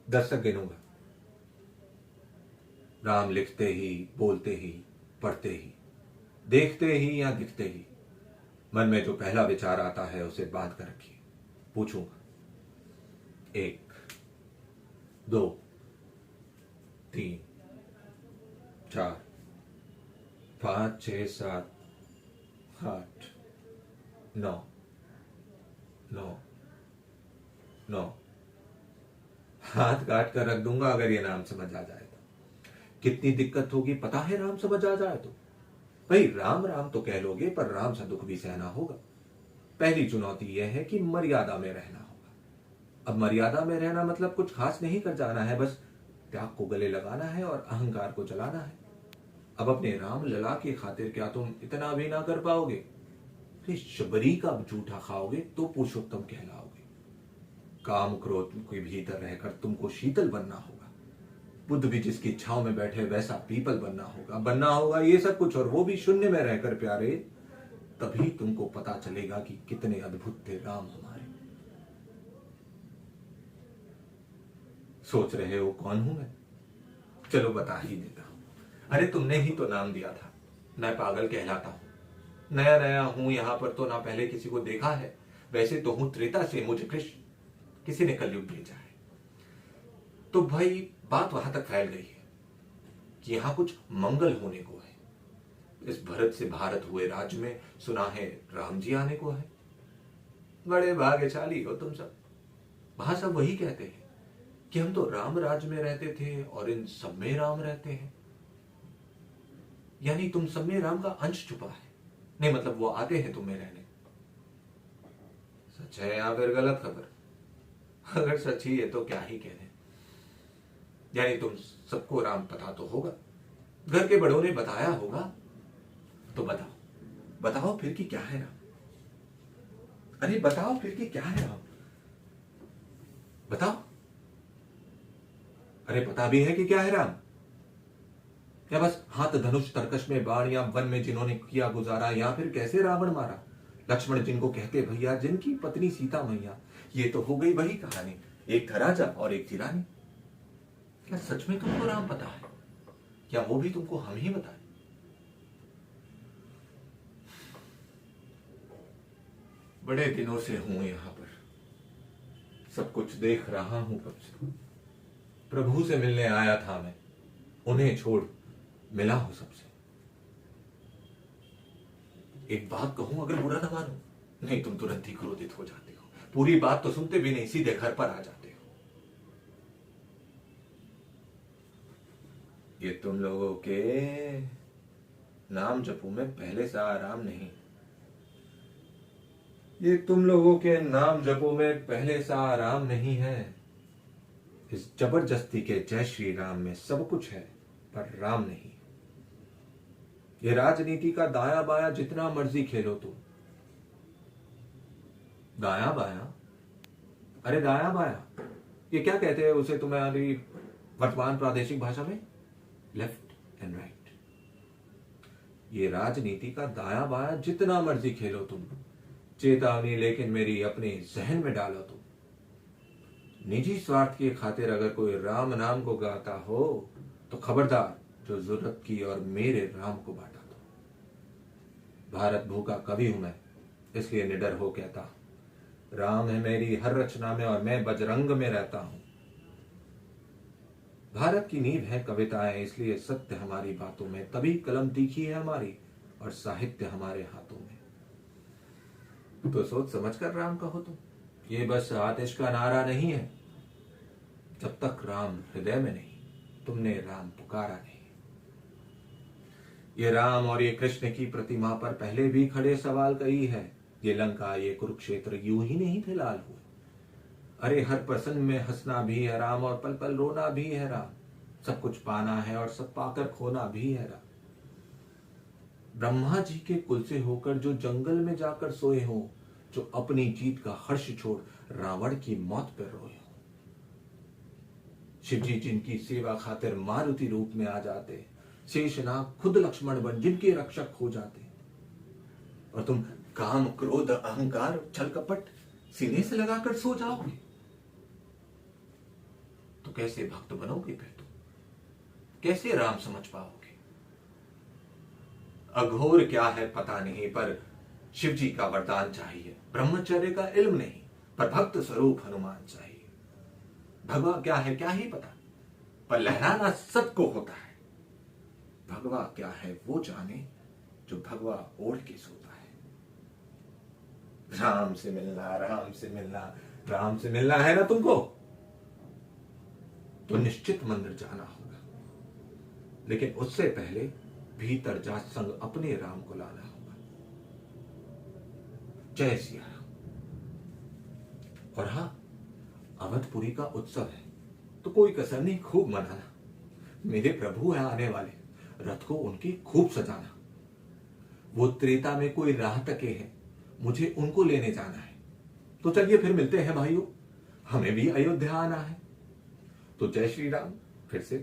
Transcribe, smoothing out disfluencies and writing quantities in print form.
10 तक गिनूंगा। राम लिखते ही, बोलते ही, पढ़ते ही, देखते ही या दिखते ही, मन में जो पहला विचार आता है उसे बांध कर रखिए। पूछूंगा 1, 2, 3, 4, 5, 6, 7, 8, 9, 9, 9। हाथ काट कर रख दूंगा अगर ये नाम समझ आ जाए तो। कितनी दिक्कत होगी पता है राम समझ आ जाए तो। भाई राम राम तो कह लोगे पर राम सा दुख भी सहना होगा। पहली चुनौती यह है कि मर्यादा में रहना होगा। अब मर्यादा में रहना मतलब कुछ खास नहीं कर जाना है, बस त्याग को गले लगाना है और अहंकार को जलाना है। अब अपने राम लला की खातिर क्या तुम इतना भी ना कर पाओगे? शबरी का जूठा खाओगे तो पुरुषोत्तम कहलाओगे। काम क्रोध के भीतर रहकर तुमको शीतल बनना होगा। बुद्ध भी जिसकी छाव में बैठे वैसा पीपल बनना होगा ये सब कुछ, और वो भी शून्य में रहकर प्यारे। तभी तुमको पता चलेगा कि कितने अद्भुत थे राम हमारे। सोच रहे हो कौन हूं मैं? चलो बता ही देता हूं। अरे तुमने ही तो नाम दिया था, मैं पागल कहलाता हूं। नया नया हूं यहां पर तो ना पहले किसी को देखा है। वैसे तो हूं त्रेता से, मुझे कृष्ण किसी ने कलयुग भेजा है। तो भाई बात वहां तक फैल गई है कि यहां कुछ मंगल होने को है। इस भरत से भारत हुए राज्य में सुना है राम जी आने को है। बड़े भाग्यशाली हो तुम सब। वहां सब वही कहते हैं कि हम तो राम राज्य में रहते थे और इन सब में राम रहते हैं। यानी तुम सब में राम का अंश छुपा है। नहीं मतलब वो आते हैं तुम में रहने। सच है या फिर गलत खबर? अगर सच ही है तो क्या ही कहने। यानी तुम सबको राम पता तो होगा, घर के बड़ों ने बताया होगा। तो बताओ बताओ फिर कि क्या है राम? अरे बताओ फिर कि क्या है राम? बताओ। अरे पता भी है कि क्या है राम? या बस हाथ धनुष तरकश में बाण, या वन में जिन्होंने किया गुजारा, या फिर कैसे रावण मारा? लक्ष्मण जिनको कहते भैया, जिनकी पत्नी सीता मैया। ये तो हो गई वही कहानी, एक था राजा और एक थी रानी। क्या सच में तुमको राम पता है? क्या वो भी तुमको हम ही बताए? बड़े दिनों से हूं यहां पर, सब कुछ देख रहा हूं कब से। प्रभु से मिलने आया था मैं, उन्हें छोड़ मिला हूं सबसे। एक बात कहूं अगर बुरा ना मानो, नहीं तुम तुरंत ही क्रोधित हो जाते हो। पूरी बात तो सुनते भी नहीं, सीधे घर पर आ जाते हो। ये तुम लोगों के नाम जपू में पहले से आराम नहीं। ये तुम लोगों के नाम जपो में पहले सा आराम नहीं है। इस जबरदस्ती के जय श्री राम में सब कुछ है पर राम नहीं। ये राजनीति का दाया बाया जितना मर्जी खेलो तुम। दाया बाया? अरे दाया बाया ये क्या कहते हैं उसे तुम्हारी वर्तमान प्रादेशिक भाषा में? Left and right. ये राजनीति का दाया बाया जितना मर्जी खेलो तुम। चेतावनी लेकिन मेरी अपने जहन में डालो तुम। निजी स्वार्थ की खातिर अगर कोई राम नाम को गाता हो तो खबरदार, जो जरूरत की और मेरे राम को बांटा दो। भारत भू का कवि हूं मैं, इसलिए निडर हो कहता हूं, राम है मेरी हर रचना में और मैं बजरंग में रहता हूं। भारत की नींव है कविताएं, इसलिए सत्य हमारी बातों में, तभी कलम तीखी है हमारी और साहित्य हमारे हाथों में। तो सोच समझ कर राम कहो तुम। ये बस आतिश का नारा नहीं है। जब तक राम हृदय में नहीं, तुमने राम पुकारा नहीं। ये राम और ये कृष्ण की प्रतिमा पर पहले भी खड़े सवाल कई है। ये लंका ये कुरुक्षेत्र यूं ही नहीं थे लाल हुए। अरे हर प्रसंग में हंसना भी है राम और पल पल रोना भी है राम। सब कुछ पाना है और सब पाकर खोना भी है राम। ब्रह्मा जी के कुल से होकर जो जंगल में जाकर सोए हो, जो अपनी जीत का हर्ष छोड़ रावण की मौत पर रोए हो। शिव जी जिनकी सेवा खातिर मारुति रूप में आ जाते, शेषनाग खुद लक्ष्मण बन जिनके रक्षक हो जाते, और तुम काम क्रोध अहंकार छल कपट सीने से लगाकर सो जाओगे। तो कैसे भक्त बनोगे फिर तुम? कैसे राम समझ पाओगे? अघोर क्या है पता नहीं, पर शिव जी का वरदान चाहिए। ब्रह्मचर्य का इल्म नहीं, पर भक्त स्वरूप हनुमान चाहिए। भगवा क्या है क्या ही पता, पर लहराना सबको होता है। भगवा क्या है वो जाने, जो भगवा ओढ़ के सोता है। राम से मिलना, राम से मिलना, राम से मिलना है ना तुमको, तो निश्चित मंदिर जाना होगा। लेकिन उससे पहले भीतर जा संग अपने राम को लाना होगा। जय सिया राम। और हां, अवधपुरी का उत्सव है, तो कोई कसर नहीं, खूब मनाना। मेरे प्रभु है आने वाले, रथ को उनकी खूब सजाना। वो त्रेता में कोई राह तके हैं, मुझे उनको लेने जाना है। तो चलिए फिर मिलते हैं भाइयों, हमें भी अयोध्या आना है। तो जय श्री राम। फिर से